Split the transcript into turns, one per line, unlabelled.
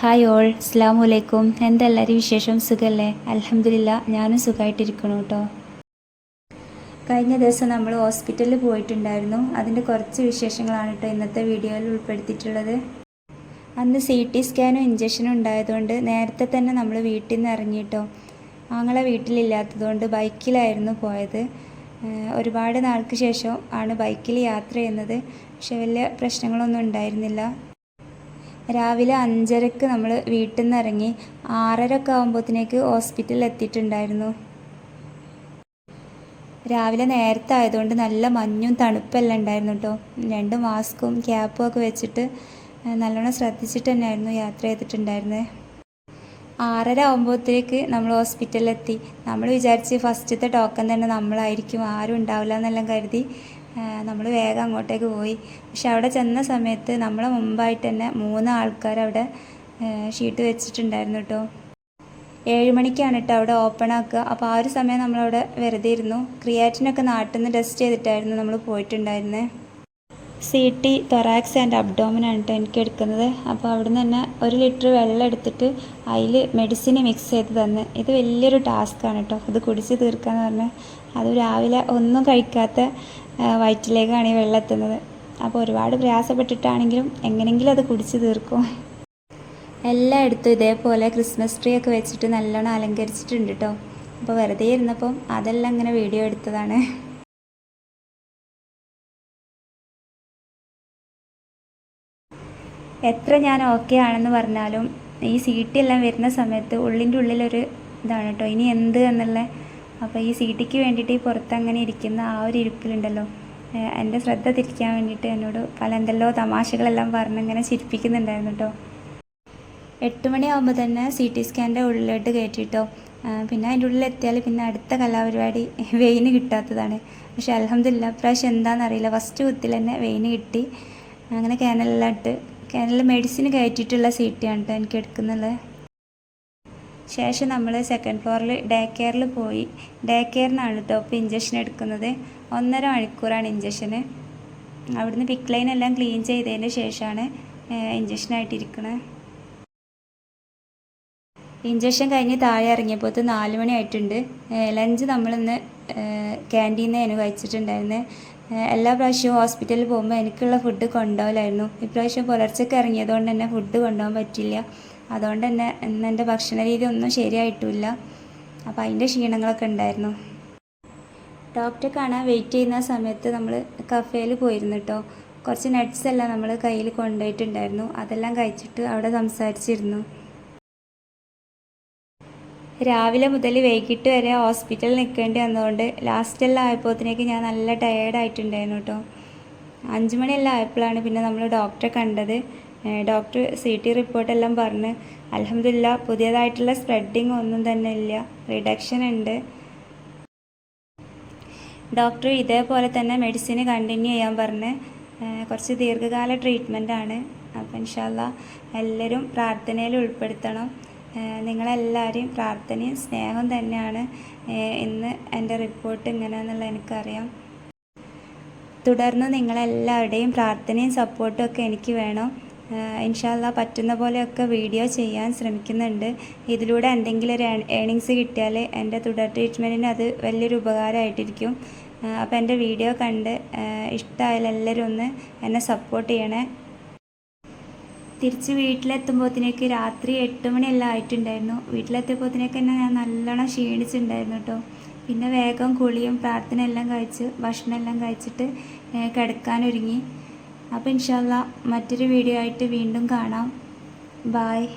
Hi all, അസ്സലാമു അലൈക്കും. എന്തെല്ലാവരും വിശേഷം? സുഖമല്ലേ? അൽഹംദുലില്ലാ, ഞാനും സുഖമായിട്ടിരിക്കണം കേട്ടോ. കഴിഞ്ഞ ദിവസം നമ്മൾ ഹോസ്പിറ്റലിൽ പോയിട്ടുണ്ടായിരുന്നു. അതിൻ്റെ കുറച്ച് വിശേഷങ്ങളാണ് കേട്ടോ ഇന്നത്തെ വീഡിയോയിൽ ഉൾപ്പെടുത്തിയിട്ടുള്ളത്. അന്ന് CT സ്കാനും ഇഞ്ചക്ഷനും ഉണ്ടായതുകൊണ്ട് നേരത്തെ തന്നെ നമ്മൾ വീട്ടിൽ നിന്ന് ഇറങ്ങിയിട്ടോ. ആങ്ങളെ വീട്ടിലില്ലാത്തതുകൊണ്ട് ബൈക്കിലായിരുന്നു പോയത്. ഒരുപാട് നാൾക്ക് ശേഷം ആണ് ബൈക്കിൽ യാത്ര ചെയ്യുന്നത്. പക്ഷെ വലിയ പ്രശ്നങ്ങളൊന്നും ഉണ്ടായിരുന്നില്ല. രാവിലെ 5:30ക്ക് നമ്മൾ വീട്ടിൽ നിന്ന് ഇറങ്ങി 6:30 ഒക്കെ ആകുമ്പോഴത്തേക്ക് ഹോസ്പിറ്റലിൽ എത്തിയിട്ടുണ്ടായിരുന്നു. രാവിലെ നേരത്തെ ആയതുകൊണ്ട് നല്ല മഞ്ഞും തണുപ്പെല്ലാം ഉണ്ടായിരുന്നു കേട്ടോ. 2 മാസ്കും ക്യാപ്പും ഒക്കെ വെച്ചിട്ട് നല്ലോണം ശ്രദ്ധിച്ചിട്ട് തന്നെയായിരുന്നു യാത്ര ചെയ്തിട്ടുണ്ടായിരുന്നത്. 6:30 ആകുമ്പോഴത്തേക്ക് നമ്മൾ ഹോസ്പിറ്റലിലെത്തി. നമ്മൾ വിചാരിച്ച് ഫസ്റ്റത്തെ ടോക്കൺ തന്നെ നമ്മളായിരിക്കും, ആരും ഉണ്ടാവില്ല എന്നെല്ലാം കരുതി നമ്മൾ വേഗം അങ്ങോട്ടേക്ക് പോയി. പക്ഷെ അവിടെ ചെന്ന സമയത്ത് നമ്മളെ മുമ്പായിട്ട് തന്നെ 3 ആൾക്കാർ അവിടെ ഷീട്ട് വെച്ചിട്ടുണ്ടായിരുന്നു കേട്ടോ. 7 മണിക്കാണ് കേട്ടോ അവിടെ ഓപ്പൺ ആക്കുക. അപ്പോൾ ആ ഒരു സമയം നമ്മളവിടെ വെറുതെ ഇരുന്നു. ക്രിയാറ്റിനൊക്കെ നാട്ടിൽ നിന്ന് ടെസ്റ്റ് ചെയ്തിട്ടായിരുന്നു നമ്മൾ പോയിട്ടുണ്ടായിരുന്നത്. CT തൊറാക്സ് ആൻഡ് അബ്ഡോമിനാണ് കേട്ടോ എനിക്ക് എടുക്കുന്നത്. അപ്പോൾ അവിടെ നിന്ന് തന്നെ 1 ലിറ്റർ വെള്ളം എടുത്തിട്ട് അതിൽ മെഡിസിൻ മിക്സ് ചെയ്ത് തന്ന്. ഇത് വലിയൊരു ടാസ്ക്കാണ് കേട്ടോ, അത് കുടിച്ച് തീർക്കാന്ന് പറഞ്ഞാൽ. അത് രാവിലെ ഒന്നും കഴിക്കാത്ത വയറ്റിലേക്കാണ് ഈ വെള്ളം എത്തുന്നത്. അപ്പോൾ ഒരുപാട് പ്രയാസപ്പെട്ടിട്ടാണെങ്കിലും എങ്ങനെയെങ്കിലും അത് കുടിച്ച് തീർക്കും. എല്ലായിടത്തും ഇതേപോലെ ക്രിസ്മസ് ട്രീ ഒക്കെ വെച്ചിട്ട് നല്ലോണം അലങ്കരിച്ചിട്ടുണ്ട് കേട്ടോ. അപ്പോൾ വെറുതെ ഇരുന്നപ്പം അതെല്ലാം ഇങ്ങനെ വീഡിയോ എടുത്തതാണ്. എത്ര ഞാൻ ഓക്കെ ആണെന്ന് പറഞ്ഞാലും ഈ CT എല്ലാം വരുന്ന സമയത്ത് ഉള്ളിൻ്റെ ഉള്ളിലൊരു ഇതാണ് കേട്ടോ, ഇനി എന്ത് എന്നുള്ള. അപ്പോൾ ഈ CTക്ക് വേണ്ടിയിട്ട് ഈ പുറത്തങ്ങനെ ഇരിക്കുന്ന ആ ഒരു ഇരിപ്പിലുണ്ടല്ലോ, എൻ്റെ ശ്രദ്ധ തിരിക്കാൻ വേണ്ടിയിട്ട് എന്നോട് എന്തെല്ലോ തമാശകളെല്ലാം പറഞ്ഞിങ്ങനെ ചിരിപ്പിക്കുന്നുണ്ടായിരുന്നു കേട്ടോ. 8 മണിയാകുമ്പോൾ തന്നെ CT സ്കാനിൻ്റെ ഉള്ളിലോട്ട് കയറ്റിട്ടോ. പിന്നെ അതിൻ്റെ ഉള്ളിലെത്തിയാൽ പിന്നെ അടുത്ത കലാപരിപാടി വെയിന് കിട്ടാത്തതാണ്. പക്ഷേ അൽഹംദുലില്ലാ ഇപ്രാവശ്യം എന്താണെന്നറിയില്ല, ഫസ്റ്റ് കുത്തിൽ തന്നെ വെയിന് കിട്ടി. അങ്ങനെ ക്യാനലെല്ലാം ഇട്ട് ക്യാനലിൽ മെഡിസിൻ കയറ്റിയിട്ടുള്ള CT ആണ് കേട്ടോ എനിക്ക് എടുക്കുന്നുള്ളത്. ശേഷം നമ്മൾ 2nd ഫ്ലോറിൽ ഡേ കെയറിൽ പോയി. ഡേ കെയറിനാണ് കേട്ടോ ഇപ്പോൾ ഇഞ്ചക്ഷൻ എടുക്കുന്നത്. 1.5 മണിക്കൂറാണ് ഇഞ്ചക്ഷന്. അവിടുന്ന് പിക്ക് ലൈൻ എല്ലാം ക്ലീൻ ചെയ്തതിന് ശേഷമാണ് ഇഞ്ചക്ഷനായിട്ടിരിക്കുന്നത്. ഇഞ്ചക്ഷൻ കഴിഞ്ഞ് താഴെ ഇറങ്ങിയപ്പോൾ 4 മണി ആയിട്ടുണ്ട്. ലഞ്ച് നമ്മളിന്ന് ക്യാൻറ്റീനിൽ നിന്ന് കഴിച്ചിട്ടുണ്ടായിരുന്നത്. എല്ലാ പ്രാവശ്യവും ഹോസ്പിറ്റലിൽ പോകുമ്പോൾ എനിക്കുള്ള ഫുഡ് കൊണ്ടുപോകലായിരുന്നു. ഇപ്രാവശ്യം പുലർച്ചയ്ക്ക് ഇറങ്ങിയതുകൊണ്ട് തന്നെ ഫുഡ് കൊണ്ടുപോകാൻ പറ്റില്ല. അതുകൊണ്ട് തന്നെ ഇന്ന് എൻ്റെ ഭക്ഷണ രീതി ഒന്നും ശരിയായിട്ടില്ല. അപ്പോൾ അതിൻ്റെ ക്ഷീണങ്ങളൊക്കെ ഉണ്ടായിരുന്നു. ഡോക്ടറെ കാണാൻ വെയിറ്റ് ചെയ്യുന്ന സമയത്ത് നമ്മൾ കഫേയിൽ പോയിരുന്നു കേട്ടോ. കുറച്ച് നട്ട്സ് എല്ലാം നമ്മൾ കയ്യിൽ കൊണ്ടുപോയിട്ടുണ്ടായിരുന്നു. അതെല്ലാം കഴിച്ചിട്ട് അവിടെ സംസാരിച്ചിരുന്നു. രാവിലെ മുതൽ വൈകിട്ട് വരെ ഹോസ്പിറ്റലിൽ നിൽക്കേണ്ടി വന്നതുകൊണ്ട് ലാസ്റ്റെല്ലാം ആയപ്പോഴത്തേക്ക് ഞാൻ നല്ല ടയേർഡായിട്ടുണ്ടായിരുന്നു കേട്ടോ. 5 മണിയെല്ലാം ആയപ്പോഴാണ് പിന്നെ നമ്മൾ ഡോക്ടറെ കണ്ടത്. ഡോക്ടർ CT റിപ്പോർട്ടെല്ലാം പറഞ്ഞ് അൽഹംദുലില്ലാ പുതിയതായിട്ടുള്ള സ്പ്രെഡിങ് ഒന്നും തന്നെ ഇല്ല, റിഡക്ഷൻ ഉണ്ട്. ഡോക്ടർ ഇതേപോലെ തന്നെ മെഡിസിൻ കണ്ടിന്യൂ ചെയ്യാൻ പറഞ്ഞ് കുറച്ച് ദീർഘകാല ട്രീറ്റ്മെൻറ്റാണ്. അപ്പോൾ ഇൻഷാ അല്ലാഹ് എല്ലാവരും പ്രാർത്ഥനയിൽ ഉൾപ്പെടുത്തണം. നിങ്ങളെല്ലാവരെയും പ്രാർത്ഥനയും സ്നേഹം തന്നെയാണ് ഇന്ന് എൻ്റെ റിപ്പോർട്ട് ഇങ്ങനെയെന്നുള്ള എനിക്കറിയാം. തുടർന്ന് നിങ്ങളെല്ലാവരുടെയും പ്രാർത്ഥനയും സപ്പോർട്ടും ഒക്കെ എനിക്ക് വേണം. ഇൻഷാ അല്ലാഹ് പറ്റുന്ന പോലെയൊക്കെ വീഡിയോ ചെയ്യാൻ ശ്രമിക്കുന്നുണ്ട്. ഇതിലൂടെ എന്തെങ്കിലും ഒരു ഏണിങ്സ് കിട്ടിയാൽ എൻ്റെ തുടർ ട്രീറ്റ്മെൻറ്റിന് അത് വലിയൊരു ഉപകാരമായിട്ടിരിക്കും. അപ്പോൾ എൻ്റെ വീഡിയോ കണ്ട് ഇഷ്ടമായാലും എല്ലാവരും ഒന്ന് എന്നെ സപ്പോർട്ട് ചെയ്യണേ. തിരിച്ച് വീട്ടിലെത്തുമ്പോഴത്തേക്ക് രാത്രി 8 മണിയെല്ലാം ആയിട്ടുണ്ടായിരുന്നു. വീട്ടിലെത്തിയപ്പോഴത്തേക്ക് തന്നെ ഞാൻ നല്ലോണം ക്ഷീണിച്ചിട്ടുണ്ടായിരുന്നു കേട്ടോ. പിന്നെ വേഗം കുളിയും പ്രാർത്ഥന എല്ലാം കഴിച്ച് ഭക്ഷണം എല്ലാം കഴിച്ചിട്ട് കിടക്കാനൊരുങ്ങി. അപ്പോൾ ഇൻഷാ അല്ലാഹ് മറ്റൊരു വീഡിയോ ആയിട്ട് വീണ്ടും കാണാം. ബായ്.